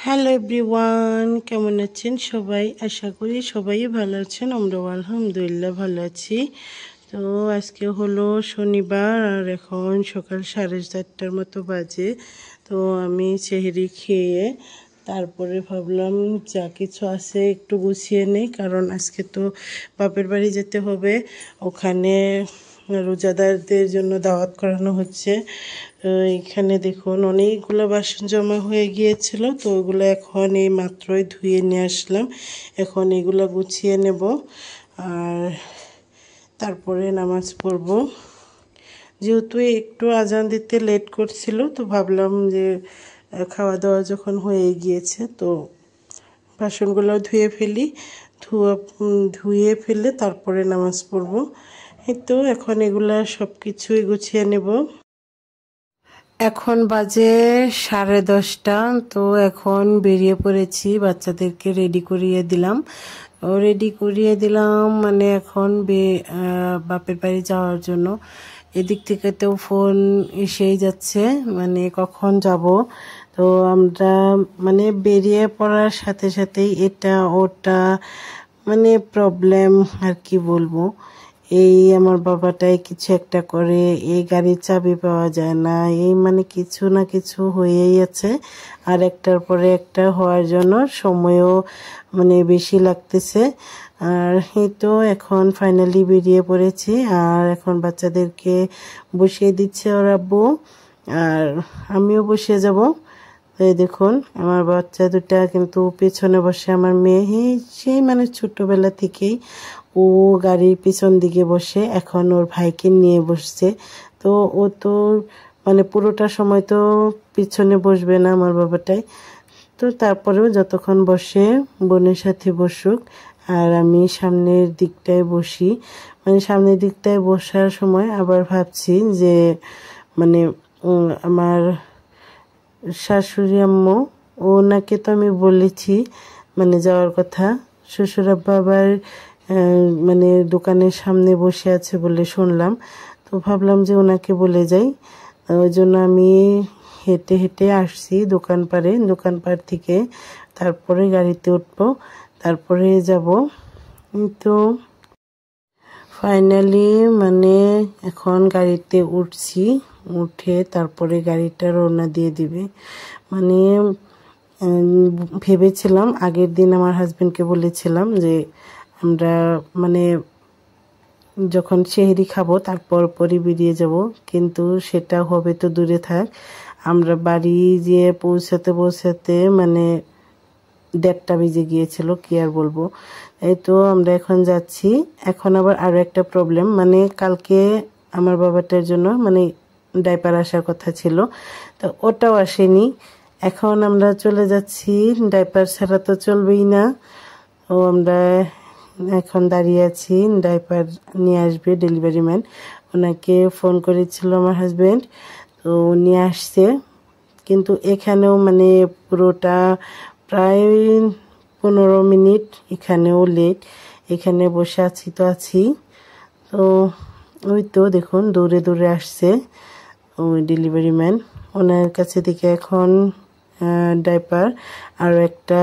Hello everyone, কেমন আছেন সবাই? আশা করি সবাই ভালো আছেন। আমরাও আলহামদুলিল্লাহ ভালো আছি। তো আজকে হলো শনিবার আর এখন সকাল 4:30টার মতো বাজে। তো আমি সেহরি খেয়ে তারপরে ভাবলাম যা কিছু আছে একটু গুছিয়ে নেই, কারণ আজকে তো বাপের বাড়ি যেতে হবে। ওখানে রোজাদারদের জন্য দাওয়াত করানো হচ্ছে। এখানে দেখুন অনেকগুলো বাসন জমা হয়ে গিয়েছিল, তো ওগুলো এখন এই মাত্রই ধুয়ে নিয়ে আসলাম। এখন এগুলো গুছিয়ে নেব আর তারপরে নামাজ পড়ব। যেহেতু একটু আজান দিতে লেট করছিল, তো ভাবলাম যে খাওয়া দাওয়া যখন হয়ে গিয়েছে তো বাসনগুলো ধুয়ে ফেলি। ধুয়ে ফেলে তারপরে নামাজ পড়ব। এই তো এখন এগুলা সব কিছুই গুছিয়ে নেব। এখন বাজে 10:30। তো এখন বেরিয়ে পড়েছি, বাচ্চাদেরকে রেডি করিয়ে দিলাম মানে এখন বাপের বাড়ি যাওয়ার জন্য। এদিক থেকে তো ফোন এসেই যাচ্ছে, মানে কখন যাব। তো আমরা মানে বেরিয়ে পড়ার সাথে সাথেই এটা ওটা মানে প্রবলেম আর কি বলবো। এই আমার বাবাটাই কিছু একটা করে, এই গাড়ির চাবি পাওয়া যায় না, এই মানে কিছু না কিছু হয়েই আছে। আর একটার পরে একটা হওয়ার জন্য সময়ও মানে বেশি লাগতেছে। আর এই তো এখন ফাইনালি বেরিয়ে পড়েছি, আর এখন বাচ্চাদেরকে বসিয়ে দিচ্ছে ওর আব্বু, আর আমিও বসে যাব। এই দেখুন আমার বাচ্চা দুটা কিন্তু পেছনে বসে। আমার মেয়ে সেই মানে ছোট্টবেলা থেকেই ও গাড়ির পিছন দিকে বসে, এখন ওর ভাইকে নিয়ে বসছে। তো ও তো মানে পুরোটা সময় তো পিছনে বসবে না আমার বাবাটাই। তো তারপরেও যতক্ষণ বসে বোনের সাথে বসুক, আর আমি সামনের দিকটায় বসি। মানে সামনের দিকটায় বসার সময় আবার ভাবছি যে মানে আমার শাশুড়ি আম্মু ওনাকে তো আমি বলেছি মানে যাওয়ার কথা। শ্বশুর আব্বা আবার মানে দোকানের সামনে বসে আছে বলে শুনলাম। তো ভাবলাম যে ওনাকে বলে যাই, ওই জন্য আমি হেঁটে হেঁটে আসছি দোকান পাড় থেকে। তারপরে গাড়িতে উঠবো, তারপরে যাব। তো ফাইনালি মানে এখন গাড়িতে উঠছি, উঠে তারপরে গাড়িটা রওনা দিয়ে দিবে। মানে ভেবেছিলাম আগের দিন আমার হাজবেন্ডকে বলেছিলাম যে আমরা মানে যখন সেহরি খাবো তারপর পরই বেরিয়ে যাব, কিন্তু সেটা হবে তো দূরে থাক। আমরা বাড়ি যেয়ে পৌঁছাতে মানে 1:30 বেজে গিয়েছিল, কি আর বলবো। এই তো আমরা এখন যাচ্ছি। এখন আবার আরো একটা প্রবলেম, মানে কালকে আমার বাবাটার জন্য মানে ডাইপার আসার কথা ছিল, তো ওটাও আসেনি। এখন আমরা চলে যাচ্ছি, ডাইপার ছাড়া তো চলবেই না। ও আমরা এখন দাঁড়িয়ে আছি, ডাইপার নিয়ে আসবে ডেলিভারি ম্যান। ওনাকে ফোন করেছিল আমার হাজবেন্ড, তো উনি আসছে। কিন্তু এখানেও মানে পুরোটা প্রায় 15 মিনিট এখানেও লেট। এখানে বসে আছি তো আছি। তো ওই তো দেখুন দৌড়ে দৌড়ে আসছে ওই ডেলিভারি ম্যান। ওনার কাছে থেকে এখন ডাইপার আর একটা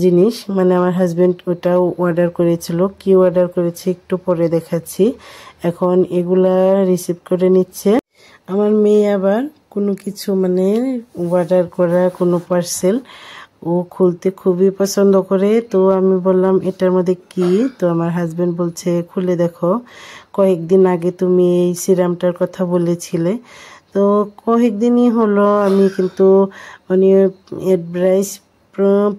জিনিস মানে আমার হাজবেন্ড ওটাও অর্ডার করেছিল, কি অর্ডার করেছে একটু পরে দেখাচ্ছি। এখন এগুলা রিসিভ করে নিচ্ছে। আমার মেয়ে আবার কোনো কিছু মানে অর্ডার করা কোনো পার্সেল ও খুলতে খুবই পছন্দ করে। তো আমি বললাম এটার মধ্যে কি, তো আমার হাজবেন্ড বলছে খুলে দেখো, কয়েকদিন আগে তুমি এই সিরামটার কথা বলেছিলে। তো কয়েকদিনই হলো আমি কিন্তু মানে অ্যাডভার্টাইজ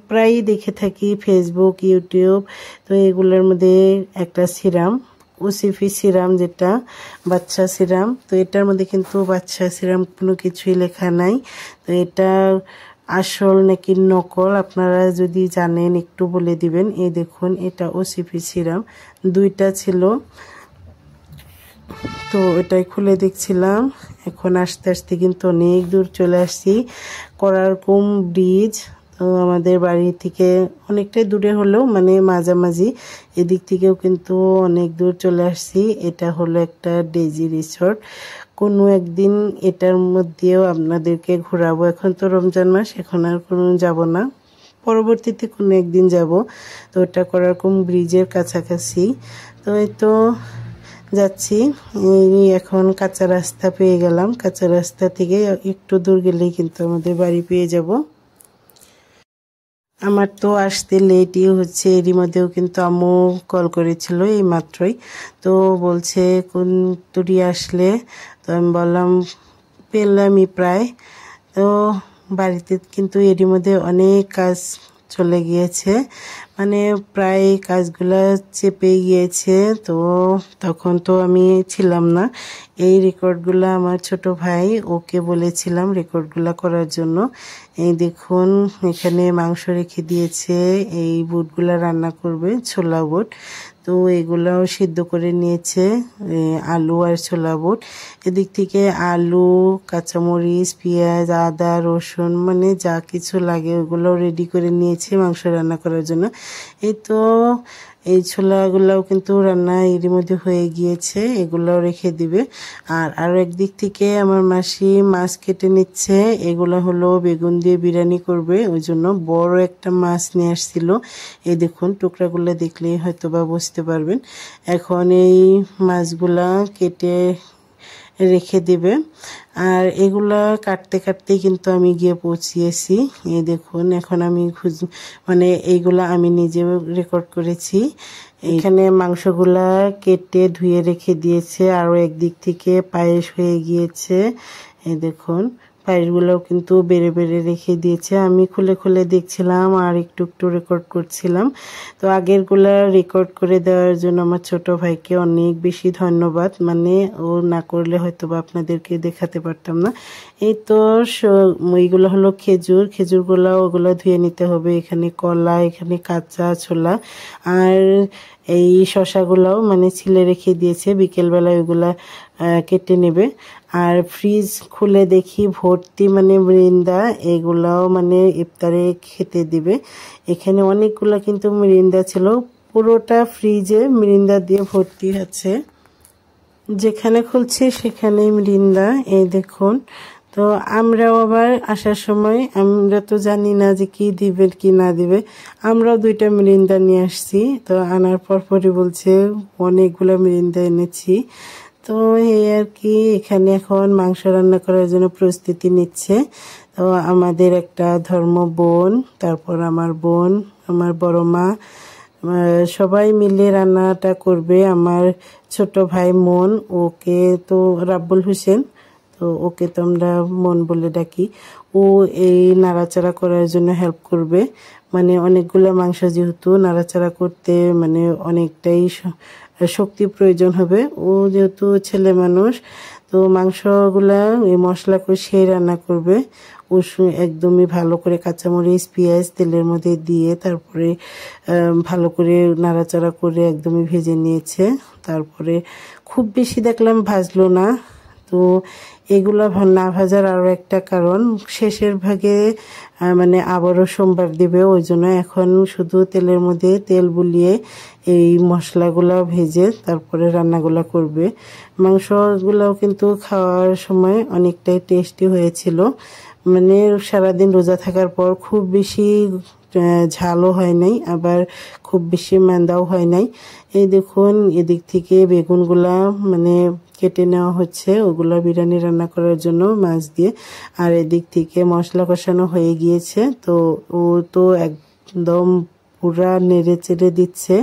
প্রায়ই দেখে থাকি ফেসবুক, ইউটিউব। তো এগুলোর মধ্যে একটা সিরাম, ওসিফি সিরাম, যেটা বাচ্চা সিরাম। তো এটার মধ্যে কিন্তু বাচ্চা সিরাম কোনো কিছুই লেখা নাই। তো এটা আসল নাকি নকল আপনারা যদি জানেন একটু বলে দিবেন। এই দেখুন এটা ওসিফি সিরাম, 2টা ছিল। তো এটাই খুলে দেখছিলাম। এখন আস্তে আস্তে কিন্তু অনেক দূর চলে আসছি, করারকুম ব্রিজ। তো আমাদের বাড়ি থেকে অনেকটাই দূরে হলেও মানে মাঝামাঝি, এদিক থেকেও কিন্তু অনেক দূর চলে আসছি। এটা হলো একটা ডেজি রিসর্ট। কোনো একদিন এটার মধ্যেও আপনাদেরকে ঘোরাবো। এখন তো রমজান মাস, এখন আর কোনো যাব না, পরবর্তীতে কোনো একদিন যাব। তো ওটা করারকম ব্রিজের কাছাকাছি। তো এই তো যাচ্ছি। এই এখন কাঁচা রাস্তা পেয়ে গেলাম, কাঁচা রাস্তা থেকে একটু দূর গেলেই কিন্তু আমাদের বাড়ি পেয়ে যাব। আমার তো আসতে লেটই হচ্ছে, এরই মধ্যেও কিন্তু আম্মু কল করেছিল এই মাত্রই। তো বলছে কোন তুরি আসলে, তো আমি বললাম পেলামই প্রায়। তো বাড়িতে কিন্তু এরই মধ্যে অনেক কাজ চলে গিয়েছে, মানে প্রায় কাজগুলা চেপে গিয়েছে। তো তখন তো আমি ছিলাম না। এই রেকর্ডগুলো আমার ছোট ভাই, ওকে বলেছিলাম রেকর্ডগুলো করার জন্য। এই দেখুন এখানে মাংস রেখে দিয়েছে, এই বুটগুলা রান্না করবে, ছোলা বুট। তো এগুলাও সিদ্ধ করে নিয়েছে, আলু আর ছোলা বুট। এদিক থেকে আলু, কাঁচামরিচ, পেঁয়াজ, আদা, রসুন, মানে যা কিছু লাগে ওগুলোও রেডি করে নিয়েছে মাংস রান্না করার জন্য। এই তো এই ছোলাগুলাও কিন্তু রান্না এরই মধ্যে হয়ে গিয়েছে, এগুলাও রেখে দিবে। আর আরও একদিক থেকে আমার মাসি মাছ কেটে নিচ্ছে, এগুলো হলো বেগুন দিয়ে বিরিয়ানি করবে, ওই জন্য বড় একটা মাছ নিয়ে আসছিল। এই দেখুন টুকরাগুলো দেখলেই হয়তো বা বুঝতে পারবেন। এখন এই মাছগুলা কেটে রেখে দেবে। আর এগুলা কাটতে কাটতেই কিন্তু আমি গিয়ে পৌঁছিয়েছি। এই দেখুন এখন আমি মানে এইগুলা আমি নিজে রেকর্ড করেছি। এখানে মাংসগুলা কেটে ধুয়ে রেখে দিয়েছে, আরও একদিক থেকে পায়েস হয়ে গিয়েছে। এই দেখুন পায়েসগুলোও কিন্তু বেড়ে বেড়ে রেখে দিয়েছে, আমি খুলে খুলে দেখছিলাম আর একটু একটু রেকর্ড করছিলাম। তো আগেরগুলা রেকর্ড করে দেওয়ার জন্য আমার ছোট ভাইকে অনেক বেশি ধন্যবাদ, মানে ও না করলে হয়তো বা আপনাদেরকে দেখাতে পারতাম না। এই তো এইগুলো হলো খেজুর, খেজুরগুলা ওগুলো ধুয়ে নিতে হবে। এখানে কলা, এখানে কাঁচা ছোলা, আর এই শশাগুলাও মানে ছিলে রেখে দিয়েছে, বিকেলবেলায় ওইগুলা কেটে নেবে। আর ফ্রিজ খুলে দেখি ভর্তি মানে মিরিন্দা, এগুলাও মানে ইফতারে খেতে দিবে। এখানে অনেকগুলো কিন্তু মিরিন্দা ছিল, পুরোটা ফ্রিজে মিরিন্দা দিয়ে ভর্তি আছে, যেখানে খুলছি সেখানেই মিরিন্দা। এই দেখুন। তো আমরাও আবার আসার সময় আমরা তো জানি না যে কি দিবে কি না দিবে, আমরাও 2টা মিরিন্দা নিয়ে আসছি। তো আনার পরই বলছে অনেকগুলো মিরিন্দা এনেছি। তো এই আর কি, এখানে এখন মাংস রান্না করার জন্য প্রস্তুতি নিচ্ছে। তো আমাদের একটা ধর্ম বোন, তারপর আমার বোন, আমার বড় মা, সবাই মিলে রান্নাটা করবে। আমার ছোট ভাই মন, ওকে তো রাব্বুল হোসেন, তো ওকে তো আমরা মন বলে ডাকি। ও এই নাড়াচাড়া করার জন্য হেল্প করবে, মানে অনেকগুলো মাংস যেহেতু নাড়াচাড়া করতে মানে অনেকটাই শক্তি প্রয়োজন হবে। ও যেহেতু ছেলে মানুষ, তো মাংসগুলা এই মশলা কষিয়ে রান্না করবে। ও একদমই ভালো করে কাঁচামরিচ, পেঁয়াজ তেলের মধ্যে দিয়ে তারপরে ভালো করে নাড়াচাড়া করে একদমই ভেজে নিয়েছে। তারপরে খুব বেশি দেখলাম ভাজলো না। তো এগুলা না ভাজার আরও একটা কারণ, শেষের ভাগে মানে আবারও সোমবার দিবে, ওই জন্য এখন শুধু তেলের মধ্যে তেল বুলিয়ে এই মশলাগুলা ভেজে তারপরে রান্নাগুলা করবে। মাংসগুলাও কিন্তু খাওয়ার সময় অনেকটাই টেস্টি হয়েছিল, মানে সারাদিন রোজা থাকার পর খুব বেশি ঝালও হয় নাই, আবার খুব বেশি ম্যান্দাও হয় নাই। এই দেখুন এদিক থেকে বেগুনগুলা মানে কেটে নেওয়া হচ্ছে, ওগুলো বিরিয়ানি রান্না করার জন্য মাছ দিয়ে। আর এদিক থেকে মশলা কষানো হয়ে গিয়েছে, তো ও তো একদম পুরা নেড়ে চেড়ে দিচ্ছে,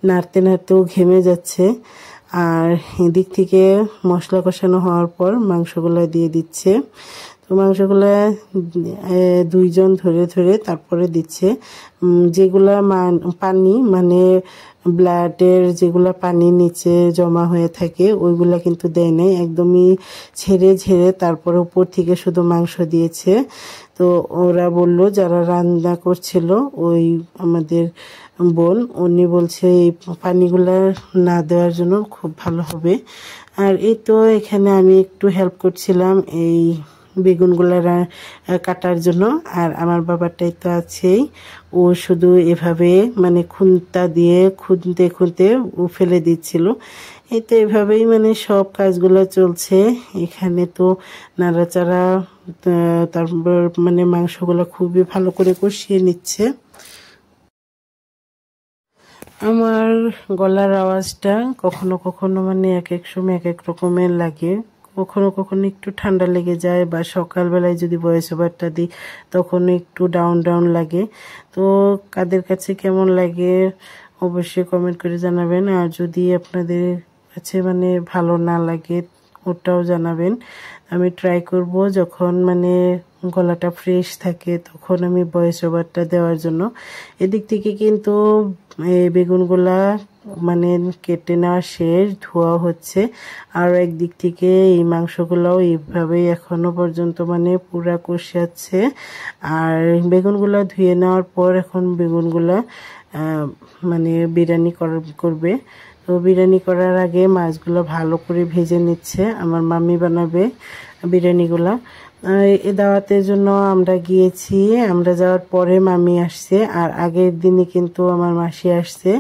নাড়তে নাড়তেও ঘেমে যাচ্ছে। আর এদিক থেকে মশলা কষানো হওয়ার পর মাংসগুলো দিয়ে দিচ্ছে। তো মাংসগুলো 2 জন ধরে ধরে তারপরে দিচ্ছে। যেগুলা পানি মানে ব্লাডের যেগুলা পানি নিচে জমা হয়ে থাকে ওইগুলা কিন্তু দেয় নাই, একদমই ঝেড়ে ঝেড়ে তারপরে উপর থেকে শুধু মাংস দিয়েছে। তো ওরা বলল, যারা রান্না করছিল ওই আমাদের বোন, উনি বলছে এই পানিগুলা না দেওয়ার জন্য খুব ভালো হবে। আর এই তো এখানে আমি একটু হেল্প করছিলাম এই বেগুনগুলো কাটার জন্য। আর আমার বাবাটাই তো আছেই, ও শুধু এভাবে মানে খুন্তা দিয়ে খুঁতে খুঁতে ও ফেলে দিচ্ছিল। এই তো এভাবেই মানে সব কাজগুলো চলছে। এখানে তো নাড়াচাড়া, তারপর মানে মাংসগুলো খুবই ভালো করে কষিয়ে নিচ্ছে। আমার গলার আওয়াজটা কখনো কখনো মানে এক এক সময় এক এক রকমের লাগে। কখনো কখনো একটু ঠান্ডা লেগে যায়, বা সকালবেলায় যদি ভয়েস ওভারটা দিই তখন একটু ডাউন ডাউন লাগে। তো কাদের কাছে কেমন লাগে অবশ্যই কমেন্ট করে জানাবেন। আর যদি আপনাদের কাছে মানে ভালো না লাগে ওটাও জানাবেন। আমি ট্রাই করব যখন মানে গলাটা ফ্রেশ থাকে তখন আমি ভয়েস ওভারটা দেওয়ার জন্য। এদিক থেকে কিন্তু এই বেগুনগুলা মানে কেটে নেওয়া শেষ, ধোয়া হচ্ছে। আর একদিক থেকে এই মাংসগুলাও এইভাবেই এখনো পর্যন্ত মানে পুরা কষাচ্ছে। আর বেগুনগুলা ধুয়ে নেওয়ার পর এখন বেগুনগুলা মানে বিরিয়ানি করবে। তো বিরিয়ানি করার আগে মাছগুলো ভালো করে ভেজে নিচ্ছে। আমার মাম্মি বানাবে বিরিয়ানিগুলা। এ দাওয়াতের জন্য আমরা গিয়েছি, আমরা যাওয়ার পরে মামি আসছে, আর আগের দিনই কিন্তু আমার মাসি আসছে।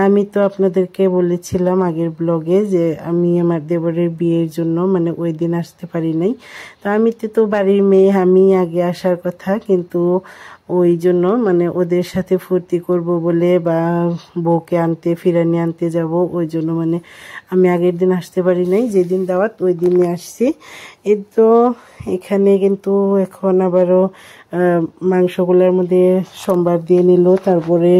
আমি তো আপনাদেরকে বলেছিলাম আগের ব্লগে যে আমি আমার দেবরের বিয়ের জন্য মানে ওই দিন আসতে পারি নাই। তো আমি তো বাড়ির মেয়ে, আমি আগে আসার কথা, কিন্তু ওই জন্য মানে ওদের সাথে ফুর্তি করব বলে বা বউকে আনতে ফিরানি আনতে যাব, ওই জন্য মানে আমি আগের দিন আসতে পারি নাই। যেদিন দাওয়াত ওই দিনে আসছি। এই তো এখানে কিন্তু এখন আবারও মাংসগুলোর মধ্যে সম্বার দিয়ে নিল, তারপরে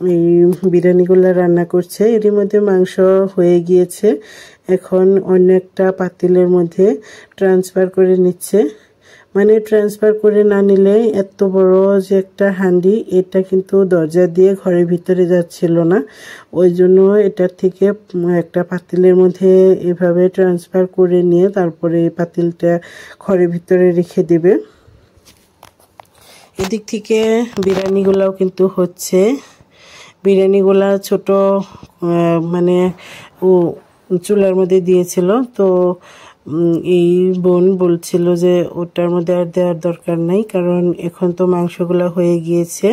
এই বিরিয়ানিগুলো রান্না করছে। এরই মধ্যে মাংস হয়ে গিয়েছে, এখন অন্য একটা পাতিলের মধ্যে ট্রান্সফার করে নিচ্ছে। মানে ট্রান্সফার করে না নিলে এত বড় যে একটা হাঁডি, এটা কিন্তু দরজা দিয়ে ঘরের ভিতরে যাচ্ছিল না, ওই জন্য এটার থেকে একটা পাতিলের মধ্যে এভাবে ট্রান্সফার করে নিয়ে তারপরে এই পাতিলটা ঘরের ভিতরে রেখে দেবে। এদিক থেকে বিরিয়ানিগুলোও কিন্তু হচ্ছে। বিরিয়ানিগুলা ছোট মানে ও চুলার মধ্যে দিয়েছিল, তো এই বোন বলছিল যে ওটার মধ্যে আর দেওয়ার দরকার নাই, কারণ এখন তো মাংসগুলো হয়ে গিয়েছে,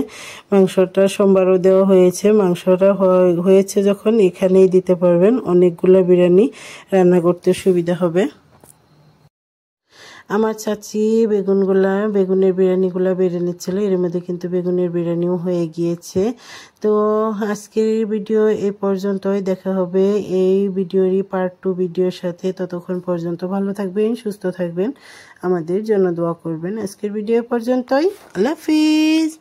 মাংসটা সোমবারও দেওয়া হয়েছে। মাংসটা হয়েছে যখন এখানেই দিতে পারবেন, অনেকগুলো বিরিয়ানি রান্না করতে সুবিধা হবে। আমার চাচি বেগুনের বিরিয়ানিগুলা বেড়ে নিচ্ছিল, এর মধ্যে কিন্তু বেগুনের বিরিয়ানিও হয়ে গিয়েছে। তো আজকের ভিডিও এই পর্যন্তই, দেখা হবে এই ভিডিওরই পার্ট 2 ভিডিওর সাথে। ততক্ষণ পর্যন্ত ভালো থাকবেন, সুস্থ থাকবেন, আমাদের জন্য দোয়া করবেন। আজকের ভিডিও পর্যন্তই, আল্লাহ হাফিজ।